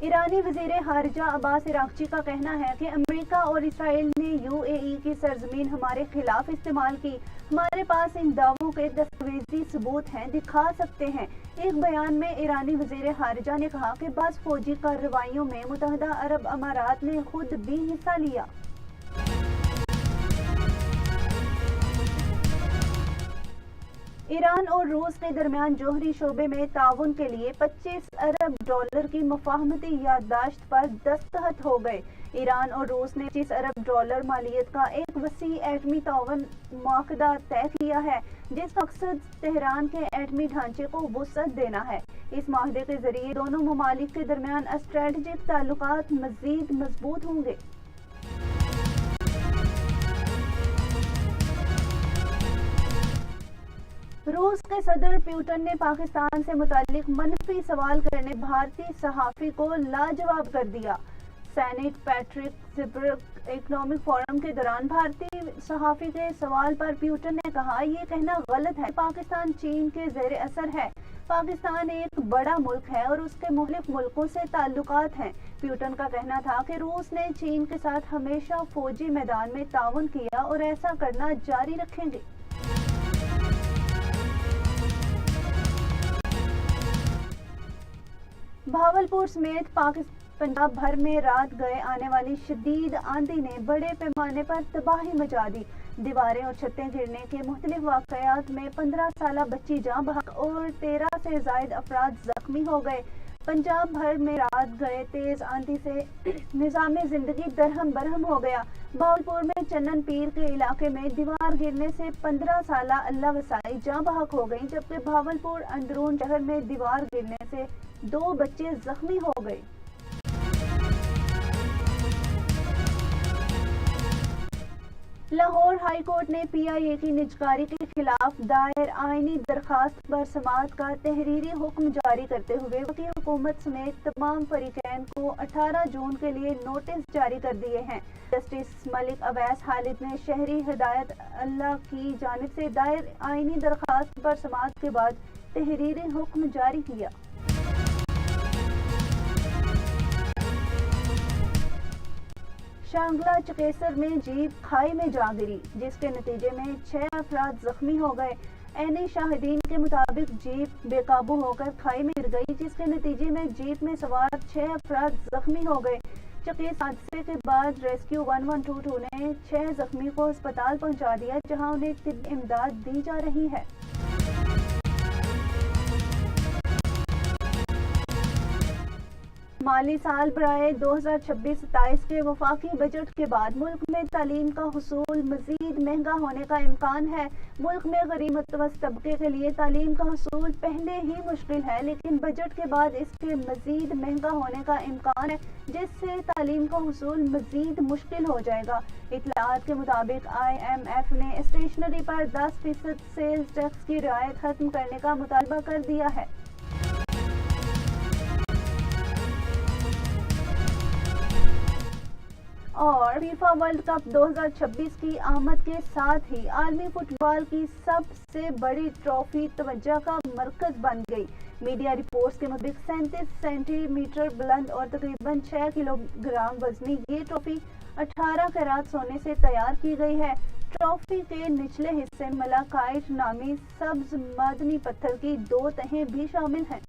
ایرانی وزیر خارجہ عباس عراقچی کا کہنا ہے کہ امریکہ اور اسرائیل نے UAE کی سرزمین ہمارے خلاف استعمال کی۔ ہمارے پاس ان دعووں کے دستاویزی ثبوت ہیں، دکھا سکتے ہیں۔ ایک بیان میں ایرانی وزیر خارجہ نے کہا کہ بعض فوجی کارروائیوں میں متحدہ عرب امارات نے خود بھی حصہ لیا۔ ایران اور روس کے درمیان جوہری شعبے میں تعاون کے لیے $25 ارب کی مفاہمتی یادداشت پر دستخط ہو گئے۔ ایران اور روس نے $25 ارب مالیت کا ایک وسیع ایٹمی تعاون معاہدہ طے کیا ہے، جس کا مقصد تہران کے ایٹمی ڈھانچے کو وسعت دینا ہے۔ اس معاہدے کے ذریعے دونوں ممالک کے درمیان اسٹریٹجک تعلقات مزید مضبوط ہوں گے۔ روس کے صدر پیوٹن نے پاکستان سے متعلق منفی سوال کرنے بھارتی صحافی کو لاجواب کر دیا۔ سینٹ پیٹرک سبرگ اکنامک فورم کے دوران بھارتی صحافی کے سوال پر پیوٹن نے کہا، یہ کہنا غلط ہے کہ پاکستان چین کے زیر اثر ہے۔ پاکستان ایک بڑا ملک ہے اور اس کے مختلف ملکوں سے تعلقات ہیں۔ پیوٹن کا کہنا تھا کہ روس نے چین کے ساتھ ہمیشہ فوجی میدان میں تعاون کیا اور ایسا کرنا جاری رکھیں گے۔ بھاولپور سمیت پنجاب بھر میں رات گئے آنے والی شدید آندھی نے بڑے پیمانے پر تباہی مچا دی۔ دیواریں اور چھتیں گرنے کے مختلف واقعات میں 15 سالہ بچی جاں بحق اور 13 سے زائد افراد زخمی ہو گئے۔ پنجاب بھر میں رات گئے تیز آندھی سے نظام زندگی درہم برہم ہو گیا۔ بھاولپور میں چنن پیر کے علاقے میں دیوار گرنے سے 15 سالہ اللہ وسائی جاں بحق ہو گئیں، جبکہ بھاولپور اندرون شہر میں دیوار گرنے سے 2 بچے زخمی ہو گئے۔ لاہور ہائی کورٹ نے PIA کی نجکاری کے خلاف دائر آئینی درخواست پر سماعت کا تحریری حکم جاری کرتے ہوئے وفاقی حکومت سمیت تمام فریقین کو 18 جون کے لیے نوٹس جاری کر دیے ہیں۔ جسٹس ملک اویس خالد نے شہری ہدایت اللہ کی جانب سے دائر آئینی درخواست پر سماعت کے بعد تحریری حکم جاری کیا۔ شانگلہ چکیسر میں جیپ کھائی میں جا گری، جس کے نتیجے میں 6 افراد زخمی ہو گئے۔ عینی شاہدین کے مطابق جیپ بے قابو ہو کر کھائی میں گر گئی، جس کے نتیجے میں جیپ میں سوار 6 افراد زخمی ہو گئے۔ چکیس حادثے کے بعد ریسکیو 1122 نے 6 زخمی کو ہسپتال پہنچا دیا، جہاں انہیں طبی امداد دی جا رہی ہے۔ مالی سال برائے 2026-27 کے وفاقی بجٹ کے بعد ملک میں تعلیم کا حصول مزید مہنگا ہونے کا امکان ہے۔ ملک میں غریب متوسط طبقے کے لیے تعلیم کا حصول پہلے ہی مشکل ہے، لیکن بجٹ کے بعد اس کے مزید مہنگا ہونے کا امکان ہے، جس سے تعلیم کا حصول مزید مشکل ہو جائے گا۔ اطلاعات کے مطابق IMF نے اسٹیشنری پر 10% سیلز ٹیکس کی رعایت ختم کرنے کا مطالبہ کر دیا ہے۔ اور فیفا ورلڈ کپ 2026 کی آمد کے ساتھ ہی عالمی فٹ بال کی سب سے بڑی ٹرافی توجہ کا مرکز بن گئی۔ میڈیا رپورٹس کے مطابق 37 سینٹی میٹر بلند اور تقریباً 6 کلو گرام وزنی یہ ٹرافی 18 کیرات سونے سے تیار کی گئی ہے۔ ٹرافی کے نچلے حصے میں ملاکائٹ نامی سبز معدنی پتھر کی 2 تہیں بھی شامل ہیں۔